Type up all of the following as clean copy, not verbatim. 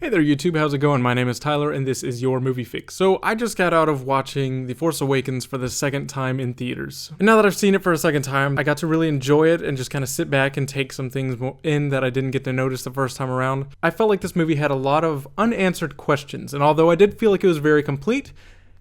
Hey there YouTube, how's it going? My name is Tyler and this is your Movie Fix. So I just got out of watching The Force Awakens for the second time in theaters. And now that I've seen it for a second time, I got to really enjoy it and just kind of sit back and take some things in that I didn't get to notice the first time around. I felt like this movie had a lot of unanswered questions, and although I did feel like it was very complete,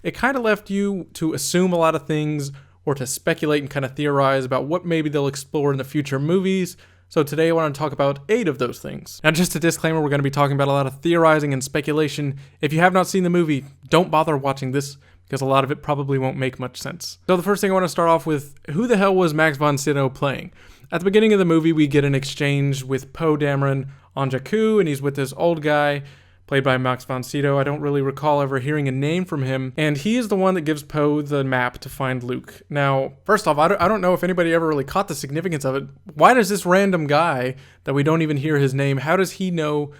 it kind of left you to assume a lot of things or to speculate and kind of theorize about what maybe they'll explore in the future movies. So today I want to talk about 8 of those things. Now just a disclaimer, we're going to be talking about a lot of theorizing and speculation. If you have not seen the movie, don't bother watching this because a lot of it probably won't make much sense. So the first thing I want to start off with, who the hell was Max von Sydow playing? At the beginning of the movie, we get an exchange with Poe Dameron on Jakku, and he's with this old guy played by Max von Sydow. I don't really recall ever hearing a name from him, and he is the one that gives Poe the map to find Luke. Now, first off, I don't know if anybody ever really caught the significance of it. Why does this random guy that we don't even hear his name, how does he know,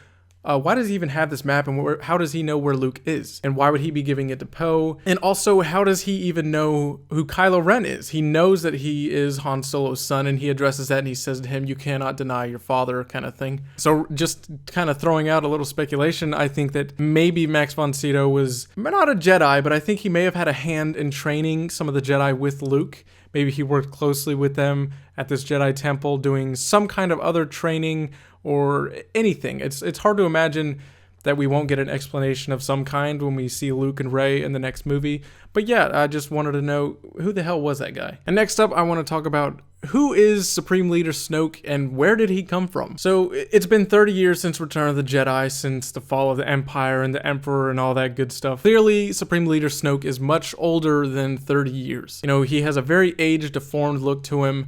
why does he even have this map, and how does he know where Luke is? And why would he be giving it to Poe? And also, how does he even know who Kylo Ren is? He knows that he is Han Solo's son, and he addresses that, and he says to him, "You cannot deny your father," kind of thing. So just kind of throwing out a little speculation, I think that maybe Max von Sydow was not a Jedi, but I think he may have had a hand in training some of the Jedi with Luke. Maybe he worked closely with them at this Jedi temple doing some kind of other training or anything. It's hard to imagine that we won't get an explanation of some kind when we see Luke and Rey in the next movie. But yeah, I just wanted to know, who the hell was that guy? And next up, I want to talk about who is Supreme Leader Snoke and where did he come from? So it's been 30 years since Return of the Jedi, since the fall of the Empire and the Emperor and all that good stuff. Clearly, Supreme Leader Snoke is much older than 30 years. You know, he has a very aged, deformed look to him.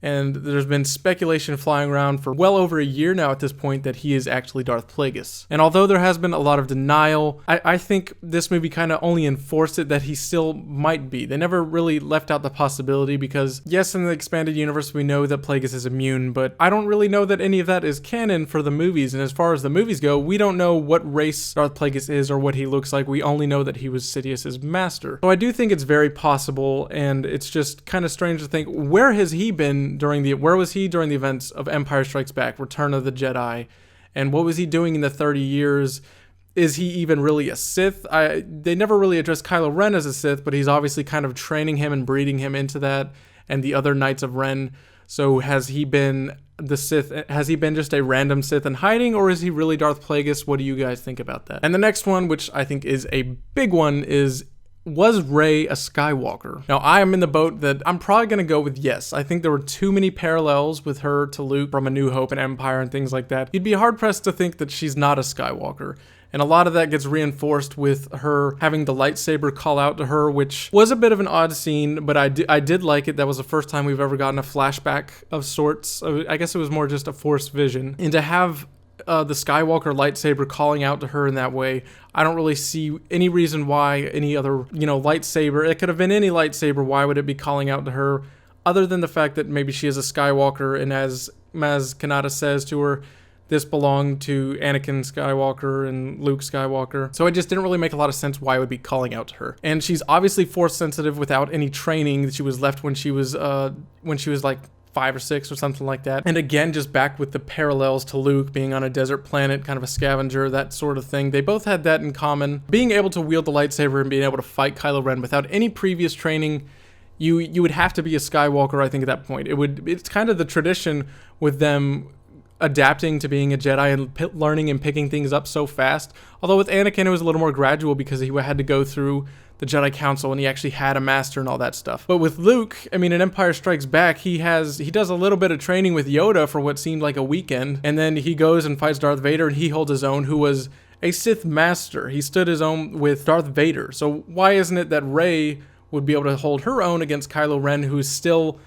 And there's been speculation flying around for well over a year now at this point that he is actually Darth Plagueis. And although there has been a lot of denial, I think this movie kind of only enforced it that he still might be. They never really left out the possibility because, yes, in the expanded universe we know that Plagueis is immune, but I don't really know that any of that is canon for the movies. And as far as the movies go, we don't know what race Darth Plagueis is or what he looks like. We only know that he was Sidious's master. So I do think it's very possible, and it's just kind of strange to think, where has he been where was he during the events of Empire Strikes Back, Return of the Jedi, and what was he doing in the 30 years? Is he even really a Sith? They never really addressed Kylo Ren as a Sith, but he's obviously kind of training him and breeding him into that, and the other Knights of Ren. So has he been the Sith? Has he been just a random Sith in hiding, or is he really Darth Plagueis? What do you guys think about that? And the next one, which I think is a big one, is, was Rey a Skywalker? Now, I am in the boat that I'm probably going to go with yes. I think there were too many parallels with her to Luke from A New Hope and Empire and things like that. You'd be hard-pressed to think that she's not a Skywalker. And a lot of that gets reinforced with her having the lightsaber call out to her, which was a bit of an odd scene, but I did like it. That was the first time we've ever gotten a flashback of sorts. I guess it was more just a Force vision. And to have the Skywalker lightsaber calling out to her in that way, I don't really see any reason why any other, lightsaber, it could have been any lightsaber, why would it be calling out to her, other than the fact that maybe she is a Skywalker, and as Maz Kanata says to her, this belonged to Anakin Skywalker and Luke Skywalker. So it just didn't really make a lot of sense why it would be calling out to her. And she's obviously Force sensitive without any training that she was left when she was like 5 or 6 or something like that. And again, just back with the parallels to Luke being on a desert planet, kind of a scavenger, that sort of thing. They both had that in common. Being able to wield the lightsaber and being able to fight Kylo Ren without any previous training, you would have to be a Skywalker, I think, at that point. It's kind of the tradition with them adapting to being a Jedi and learning and picking things up so fast. Although with Anakin, it was a little more gradual because he had to go through the Jedi Council and he actually had a master and all that stuff. But with Luke, I mean, in Empire Strikes Back, he does a little bit of training with Yoda for what seemed like a weekend, and then he goes and fights Darth Vader, and he holds his own, who was a Sith master. He stood his own with Darth Vader. So why isn't it that Rey would be able to hold her own against Kylo Ren, who is still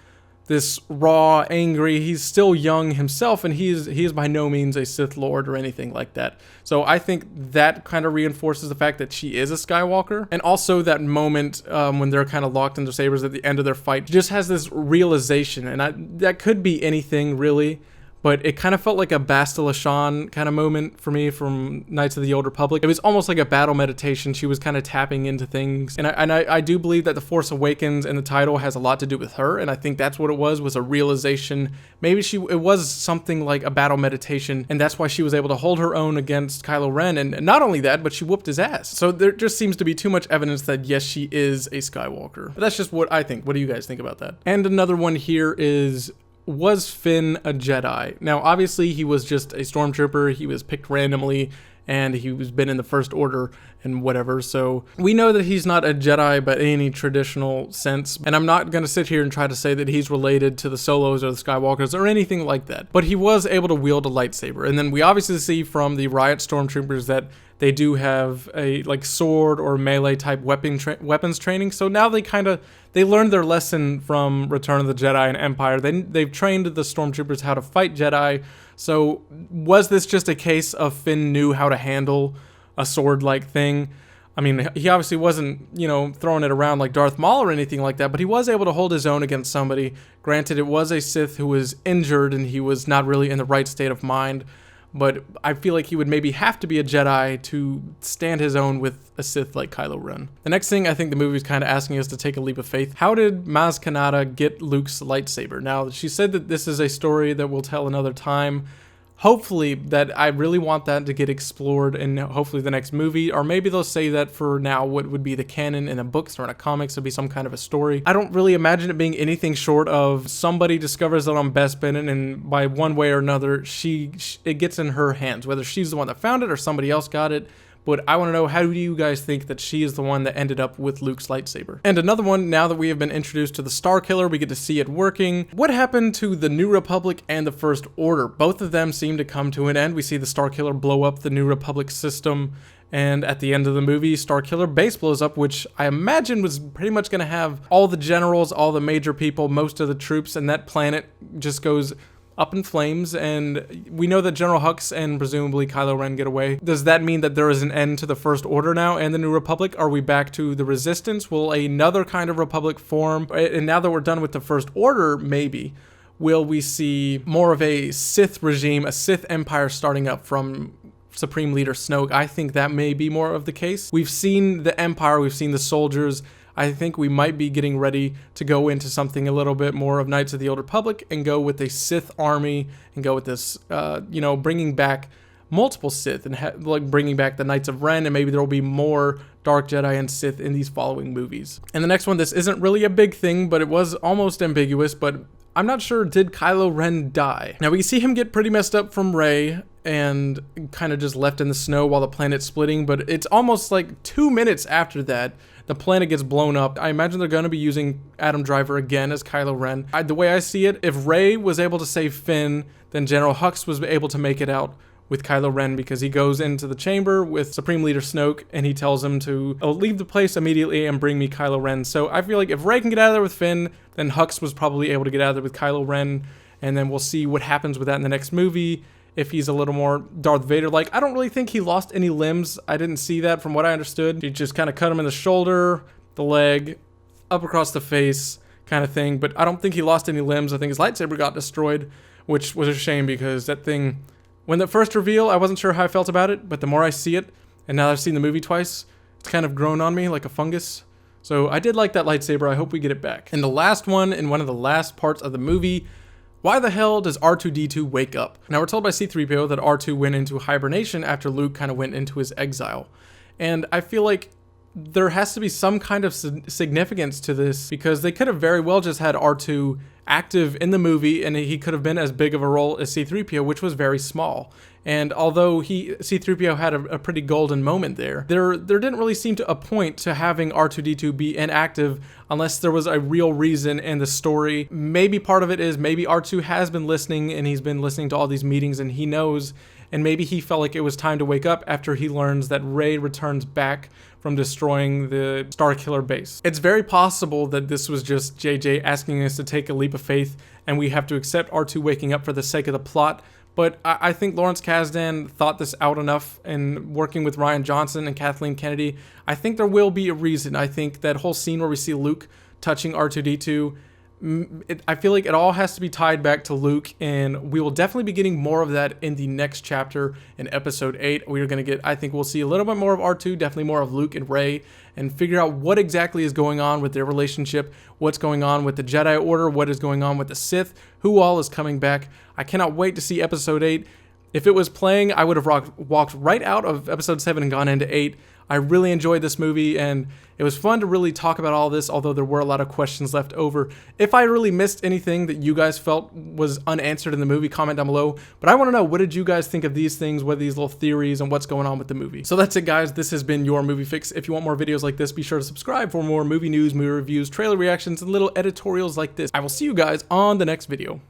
this raw, angry, he's still young himself, and he is by no means a Sith Lord or anything like that. So I think that kind of reinforces the fact that she is a Skywalker. And also that moment when they're kind of locked in their sabers at the end of their fight, just has this realization, and that could be anything really, but it kind of felt like a Bastila Shan kind of moment for me from Knights of the Old Republic. It was almost like a battle meditation. She was kind of tapping into things, and I do believe that The Force Awakens and the title has a lot to do with her, and I think that's what it was a realization. Maybe it was something like a battle meditation, and that's why she was able to hold her own against Kylo Ren, and not only that, but she whooped his ass. So there just seems to be too much evidence that yes, she is a Skywalker. But that's just what I think. What do you guys think about that? And another one here is, was Finn a Jedi? Now, obviously, he was just a stormtrooper. He was picked randomly, and he was been in the First Order and whatever. So we know that he's not a Jedi by any traditional sense. And I'm not going to sit here and try to say that he's related to the Solos or the Skywalkers or anything like that. But he was able to wield a lightsaber. And then we obviously see from the Riot Stormtroopers that they do have a like sword or melee type weapons training. So now they learned their lesson from Return of the Jedi and Empire. They've trained the Stormtroopers how to fight Jedi. So was this just a case of Finn knew how to handle a sword-like thing? I mean, he obviously wasn't, throwing it around like Darth Maul or anything like that, but he was able to hold his own against somebody. Granted, it was a Sith who was injured and he was not really in the right state of mind. But I feel like he would maybe have to be a Jedi to stand his own with a Sith like Kylo Ren. The next thing I think the movie is kind of asking us to take a leap of faith. How did Maz Kanata get Luke's lightsaber? Now, she said that this is a story that we'll tell another time. Hopefully, that I really want that to get explored in hopefully the next movie, or maybe they'll say that for now what would be the canon in the books or in a comics would be some kind of a story. I don't really imagine it being anything short of somebody discovers it on Bespin Bennett, and by one way or another, it gets in her hands, whether she's the one that found it or somebody else got it. But I want to know, how do you guys think that she is the one that ended up with Luke's lightsaber? And another one, now that we have been introduced to the Star Killer, we get to see it working. What happened to the New Republic and the First Order? Both of them seem to come to an end. We see the Star Killer blow up the New Republic system, and at the end of the movie, Star Killer base blows up, which I imagine was pretty much going to have all the generals, all the major people, most of the troops, and that planet just goes up in flames, and we know that General Hux and presumably Kylo Ren get away. Does that mean that there is an end to the First Order now and the New Republic? Are we back to the Resistance? Will another kind of Republic form? And now that we're done with the First Order, maybe, will we see more of a Sith regime, a Sith empire starting up from Supreme Leader Snoke? I think that may be more of the case. We've seen the Empire, we've seen the soldiers. I think we might be getting ready to go into something a little bit more of Knights of the Old Republic and go with a Sith army and go with this, bringing back multiple Sith and bringing back the Knights of Ren, and maybe there will be more Dark Jedi and Sith in these following movies. And the next one, this isn't really a big thing, but it was almost ambiguous, but I'm not sure, did Kylo Ren die? Now we see him get pretty messed up from Rey and kind of just left in the snow while the planet's splitting, but it's almost like 2 minutes after that, the planet gets blown up. I imagine they're going to be using Adam Driver again as Kylo Ren. The way I see it, if Rey was able to save Finn, then General Hux was able to make it out with Kylo Ren, because he goes into the chamber with Supreme Leader Snoke and he tells him to leave the place immediately and bring me Kylo Ren. So I feel like if Rey can get out of there with Finn, then Hux was probably able to get out of there with Kylo Ren, and then we'll see what happens with that in the next movie. If he's a little more Darth Vader-like. I don't really think he lost any limbs. I didn't see that from what I understood. He just kind of cut him in the shoulder, the leg, up across the face kind of thing. But I don't think he lost any limbs. I think his lightsaber got destroyed, which was a shame, because that thing, when the first reveal, I wasn't sure how I felt about it. But the more I see it, and now I've seen the movie twice, it's kind of grown on me like a fungus. So I did like that lightsaber. I hope we get it back. And the last one, in one of the last parts of the movie, why the hell does R2-D2 wake up? Now, we're told by C-3PO that R2 went into hibernation after Luke kind of went into his exile. And I feel like there has to be some kind of significance to this, because they could have very well just had R2 active in the movie, and he could have been as big of a role as C-3PO, which was very small. And although C-3PO had a pretty golden moment there didn't really seem to a point to having R2-D2 be inactive unless there was a real reason in the story. Maybe part of it is maybe R2 has been listening, and he's been listening to all these meetings, and he knows, and maybe he felt like it was time to wake up after he learns that Rey returns back from destroying the Star Killer base. It's very possible that this was just JJ asking us to take a leap of faith, and we have to accept R2 waking up for the sake of the plot. But I think Lawrence Kasdan thought this out enough, and working with Rian Johnson and Kathleen Kennedy, I think there will be a reason. I think that whole scene where we see Luke touching R2-D2, I feel like it all has to be tied back to Luke, and we will definitely be getting more of that in the next chapter in episode 8. We're going to get, I think we'll see a little bit more of R2, definitely more of Luke and Rey, and figure out what exactly is going on with their relationship, what's going on with the Jedi Order, what is going on with the Sith, who all is coming back. I cannot wait to see episode 8. If it was playing, I would have walked right out of episode 7 and gone into 8. I really enjoyed this movie, and it was fun to really talk about all this, although there were a lot of questions left over. If I really missed anything that you guys felt was unanswered in the movie, comment down below. But I want to know, what did you guys think of these things, what are these little theories, and what's going on with the movie? So that's it, guys. This has been your Movie Fix. If you want more videos like this, be sure to subscribe for more movie news, movie reviews, trailer reactions, and little editorials like this. I will see you guys on the next video.